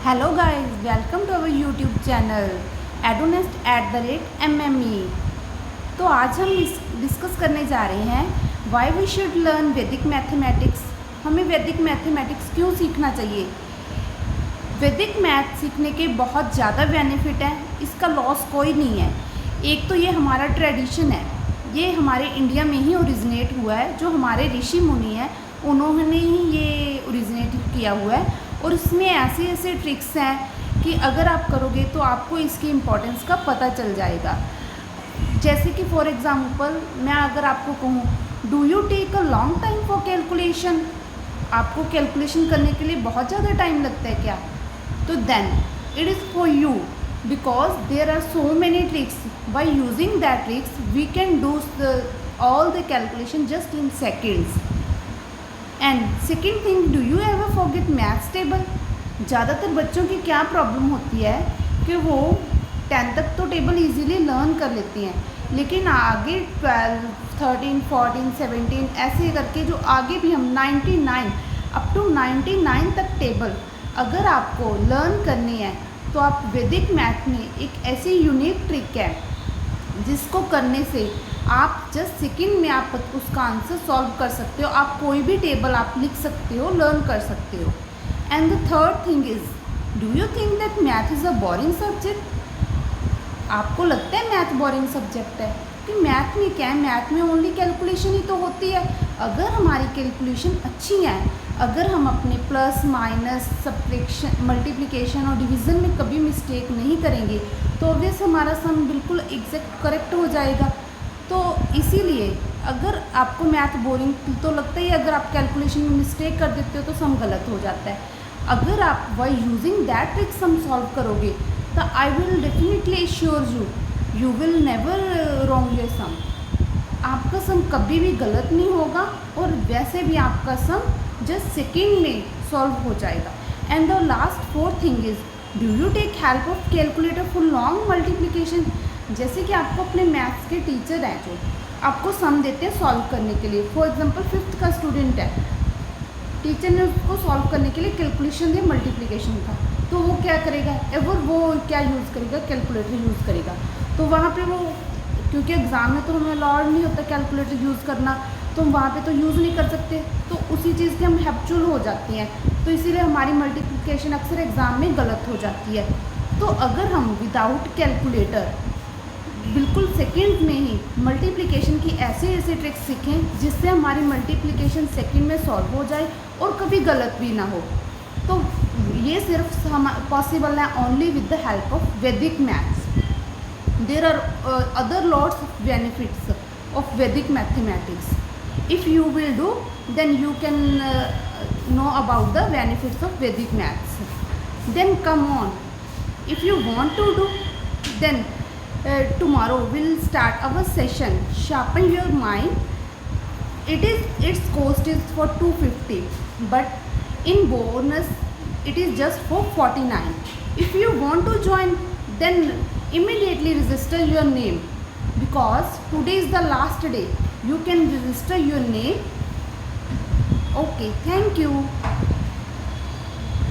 Hello guys, welcome to our YouTube channel edunest@MME। तो आज हम डिस्कस करने जा रहे हैं why we should learn Vedic mathematics. हमें वैदिक मैथमेटिक्स क्यों सीखना चाहिए। वैदिक मैथ सीखने के बहुत ज़्यादा बेनिफिट हैं, इसका लॉस कोई नहीं है। एक तो ये हमारा ट्रेडिशन है, ये हमारे इंडिया में ही ओरिजिनेट हुआ है। जो हमारे ऋषि मुनि हैं उन्होंने ही ये ओरिजिनेट किया हुआ है और इसमें ऐसे ऐसे ट्रिक्स हैं कि अगर आप करोगे तो आपको इसकी इम्पोर्टेंस का पता चल जाएगा। जैसे कि फॉर एग्ज़ाम्पल मैं अगर आपको कहूँ, do you take a long time for calculation. आपको कैलकुलेशन करने के लिए बहुत ज़्यादा टाइम लगता है क्या? तो then it is for you, because there are so many tricks. By using that tricks we can do all the calculation just in seconds. And second thing, do you ever forget maths table? ज़्यादातर बच्चों की क्या problem होती है कि वो 10 तक तो टेबल इजीली लर्न कर लेती हैं, लेकिन आगे 12, 13, 14, 17 ऐसे करके जो आगे भी हम 99 अप टू 99 तक टेबल अगर आपको लर्न करनी है तो आप वैदिक मैथ में एक ऐसी यूनिक ट्रिक है जिसको करने से आप जस्ट सेकंड में आप उसका आंसर सॉल्व कर सकते हो। आप कोई भी टेबल आप लिख सकते हो, लर्न कर सकते हो। And the third thing is, do you think that math is a boring subject? आपको लगता है मैथ बोरिंग सब्जेक्ट है? कि मैथ में क्या है, मैथ में ओनली कैलकुलेशन ही तो होती है। अगर हमारी कैलकुलेशन अच्छी है, अगर हम अपने प्लस माइनस सब्ट्रैक्शन मल्टीप्लिकेशन और डिवीज़न में कभी मिस्टेक नहीं करेंगे तो ऑब्वियस हमारा सम बिल्कुल एग्जैक्ट करेक्ट हो जाएगा। तो इसीलिए अगर आपको मैथ बोरिंग तो लगता ही, अगर आप कैलकुलेशन में मिस्टेक कर देते हो तो सम गलत हो जाता है। अगर आप by using that trick sum solve करोगे तो I will definitely assure you will never wrong your sum. आपका सम कभी भी गलत नहीं होगा और वैसे भी आपका सम जस्ट सेकेंड में सॉल्व हो जाएगा। And the last fourth thing is, do you take help of calculator for long multiplication. जैसे कि आपको अपने मैथ्स के टीचर हैं जो आपको सम देते हैं सॉल्व करने के लिए। फॉर एग्जांपल 5th का स्टूडेंट है, टीचर ने उसको सॉल्व करने के लिए कैलकुलेशन दिया, मल्टीप्लिकेशन का, तो वो क्या करेगा? एवर वो क्या यूज़ करेगा? कैलकुलेटर यूज़ करेगा। तो वहाँ पे वो, क्योंकि एग्ज़ाम में तो हमें अलाउड नहीं होता कैलकुलेटर यूज़ करना, तो हम वहाँ पे तो यूज़ नहीं कर सकते, तो उसी चीज़ की हम हैप्चुअल हो जाती हैं। तो इसीलिए हमारी मल्टीप्लिकेशन अक्सर एग्ज़ाम में गलत हो जाती है। तो अगर हम विदाउट कैलकुलेटर बिल्कुल सेकंड में ही मल्टीप्लिकेशन की ऐसे ऐसे ट्रिक्स सीखें जिससे हमारी मल्टीप्लिकेशन सेकंड में सॉल्व हो जाए और कभी गलत भी ना हो, तो ये सिर्फ पॉसिबल है only with the help of Vedic maths. There are other lots of benefits of Vedic mathematics. If you will do then you can know about the benefits of Vedic maths. Then come on, if you want to do, then tomorrow we'll start our session sharpen your mind. Its cost is for 250, but in bonus it is just for 49. If you want to join, then immediately register your name, because today is the last day. You can register your name. Okay, thank you.